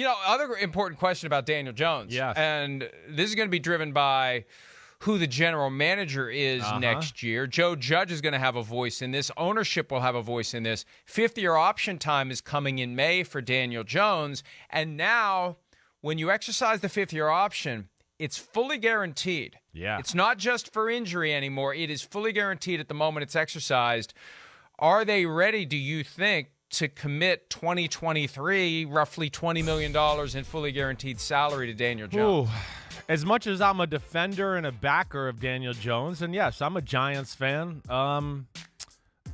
Other important question about Daniel Jones. Yes. And this is going to be driven by who the general manager is next year. Joe Judge is going to have a voice in this. Ownership will have a voice in this. Fifth-year option time is coming in May for Daniel Jones. And now, when you exercise the fifth-year option, it's fully guaranteed. Yeah. It's not just for injury anymore. It is fully guaranteed at the moment it's exercised. Are they ready, do you think, to commit 2023, roughly $20 million in fully guaranteed salary to Daniel Jones? Ooh. As much as I'm a defender and a backer of Daniel Jones, and yes, I'm a Giants fan,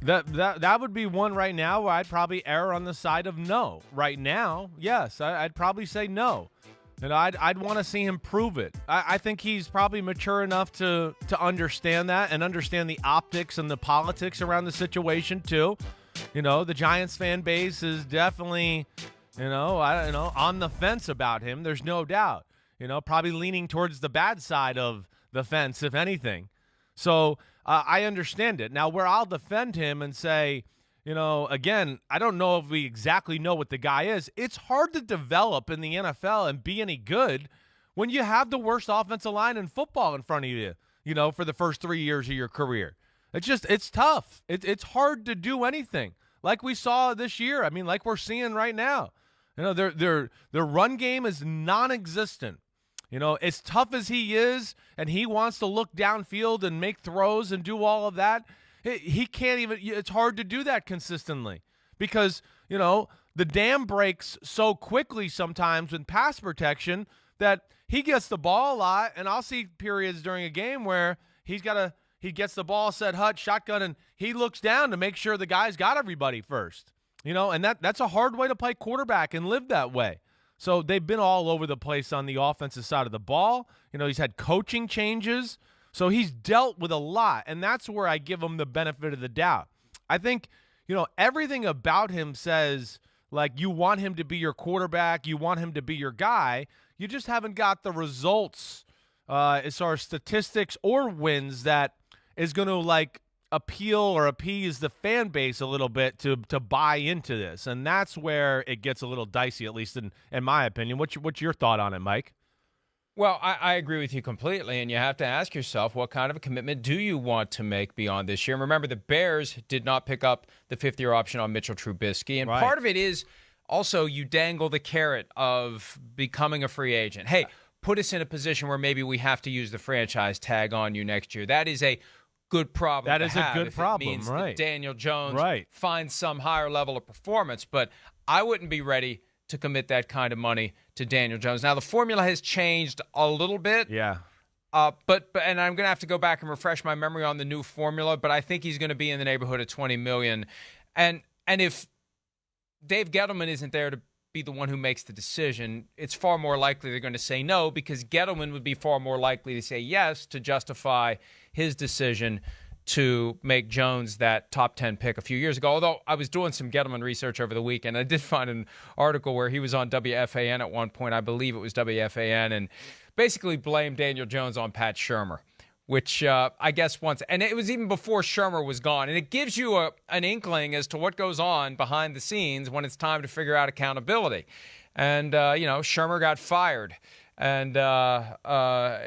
that would be one right now where I'd probably err on the side of no. Right now, yes, I'd probably say no. And I'd want to see him prove it. I think he's probably mature enough to understand that and understand the optics and the politics around the situation too. The Giants fan base is definitely, on the fence about him. There's no doubt. Probably leaning towards the bad side of the fence, if anything. So I understand it. Now, where I'll defend him and say, again, I don't know if we exactly know what the guy is. It's hard to develop in the NFL and be any good when you have the worst offensive line in football in front of you, for the first 3 years of your career. It's tough. It's hard to do anything like we saw this year. I mean, like we're seeing right now. Their run game is non-existent. As tough as he is, and he wants to look downfield and make throws and do all of that, he can't even – it's hard to do that consistently because, the dam breaks so quickly sometimes with pass protection that he gets the ball a lot, and I'll see periods during a game where he gets the ball set, shotgun, and he looks down to make sure the guy's got everybody first. And that's a hard way to play quarterback and live that way. So they've been all over the place on the offensive side of the ball. He's had coaching changes. So he's dealt with a lot, and that's where I give him the benefit of the doubt. I think, everything about him says, like, you want him to be your quarterback, you want him to be your guy. You just haven't got the results as far as statistics or wins that is going to, appeal or appease the fan base a little bit to buy into this. And that's where it gets a little dicey, at least in my opinion. What's your thought on it, Mike? Well, I agree with you completely, and you have to ask yourself, what kind of a commitment do you want to make beyond this year? And remember, the Bears did not pick up the fifth-year option on Mitchell Trubisky, and part of it is also you dangle the carrot of becoming a free agent. Hey, put us in a position where maybe we have to use the franchise tag on you next year. That is a good problem That to is have a good if problem, it means right. that Daniel Jones Right. finds some higher level of performance, but I wouldn't be ready to commit that kind of money to Daniel Jones. Now, the formula has changed a little bit. Yeah. But and I'm going to have to go back and refresh my memory on the new formula, but I think he's going to be in the neighborhood of $20 million. And if Dave Gettleman isn't there to be the one who makes the decision, it's far more likely they're going to say no, because Gettleman would be far more likely to say yes to justify his decision to make Jones that top 10 pick a few years ago. Although I was doing some Gettleman research over the weekend, I did find an article where he was on WFAN at one point. I believe it was WFAN, and basically blamed Daniel Jones on Pat Shurmur, which I guess once, and it was even before Shurmur was gone. And it gives you an inkling as to what goes on behind the scenes when it's time to figure out accountability. And, Shurmur got fired. And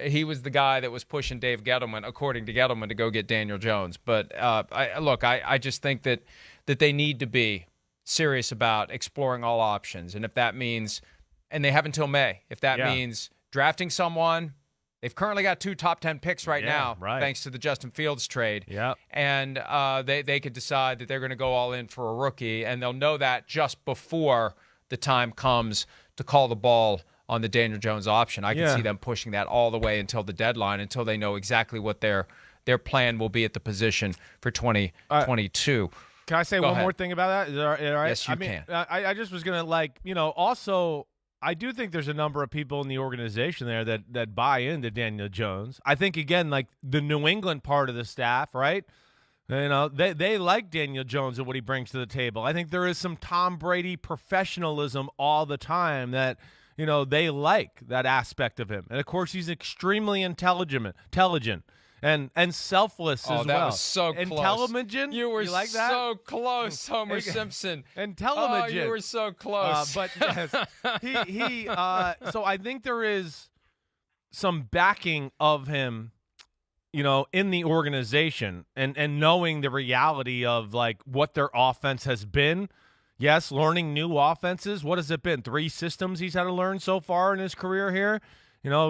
he was the guy that was pushing Dave Gettleman, according to Gettleman, to go get Daniel Jones. But I just think that they need to be serious about exploring all options. And if that means, and they have until May, if that means drafting someone, they've currently got 2 top 10 picks right now, thanks to the Justin Fields trade. Yeah. And they could decide that they're going to go all in for a rookie, and they'll know that just before the time comes to call the ball on the Daniel Jones option. I can see them pushing that all the way until the deadline, until they know exactly what their plan will be at the position for 2022. Can I say one more thing about that? Is that all right? Yes, you can. I just was going to, also, I do think there's a number of people in the organization there that buy into Daniel Jones. I think, again, like the New England part of the staff, right? They like Daniel Jones and what he brings to the table. I think there is some Tom Brady professionalism all the time that – they like that aspect of him. And, of course, he's extremely intelligent. and selfless as well. That was so close. Intelligent. You were like that? so close, Homer Simpson. Intelligent. You were so close. But yes, so I think there is some backing of him, in the organization and knowing the reality of like what their offense has been. Yes, learning new offenses. What has it been? 3 systems he's had to learn so far in his career here.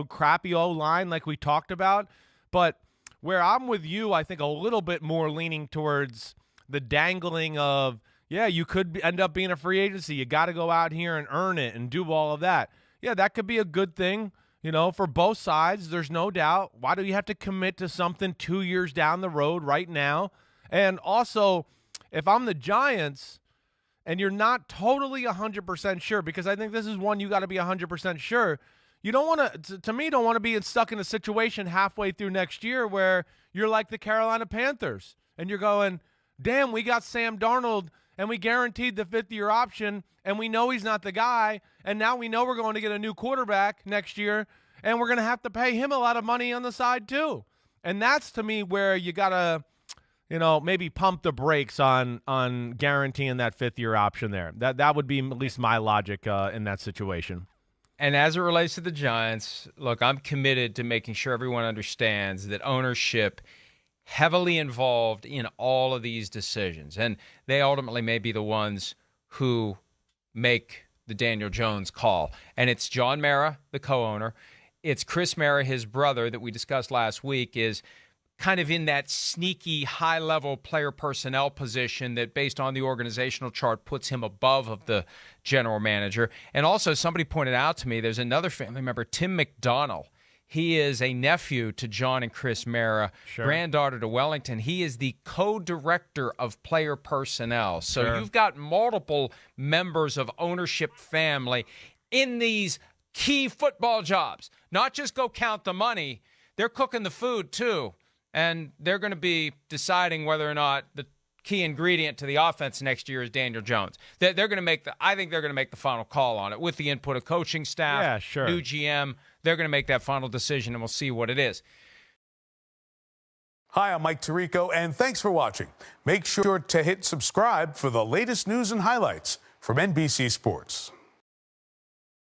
Crappy O-line like we talked about. But where I'm with you, I think a little bit more leaning towards the dangling of, yeah, you could end up being a free agency. You got to go out here and earn it and do all of that. Yeah, that could be a good thing, for both sides. There's no doubt. Why do you have to commit to something 2 years down the road right now? And also, if I'm the Giants – and you're not totally 100% sure, because I think this is one you got to be 100% sure. You don't want to me, don't want to be stuck in a situation halfway through next year where you're like the Carolina Panthers and you're going, damn, we got Sam Darnold and we guaranteed the 5th-year option and we know he's not the guy, and now we know we're going to get a new quarterback next year and we're going to have to pay him a lot of money on the side too. And that's, to me, where you got to maybe pump the brakes on guaranteeing that 5th-year option there. That would be at least my logic in that situation. And as it relates to the Giants, look, I'm committed to making sure everyone understands that ownership heavily involved in all of these decisions. And they ultimately may be the ones who make the Daniel Jones call. And it's John Mara, the co-owner. It's Chris Mara, his brother, that we discussed last week, is kind of in that sneaky high-level player personnel position that, based on the organizational chart, puts him above of the general manager. And also, somebody pointed out to me, there's another family member, Tim McDonnell. He is a nephew to John and Chris Mara, granddaughter to Wellington. He is the co-director of player personnel. So you've got multiple members of ownership family in these key football jobs. Not just go count the money. They're cooking the food, too. And they're going to be deciding whether or not the key ingredient to the offense next year is Daniel Jones. They're going to make I think they're going to make the final call on it with the input of coaching staff, new GM. They're going to make that final decision, and we'll see what it is. Hi, I'm Mike Tirico, and thanks for watching. Make sure to hit subscribe for the latest news and highlights from NBC Sports.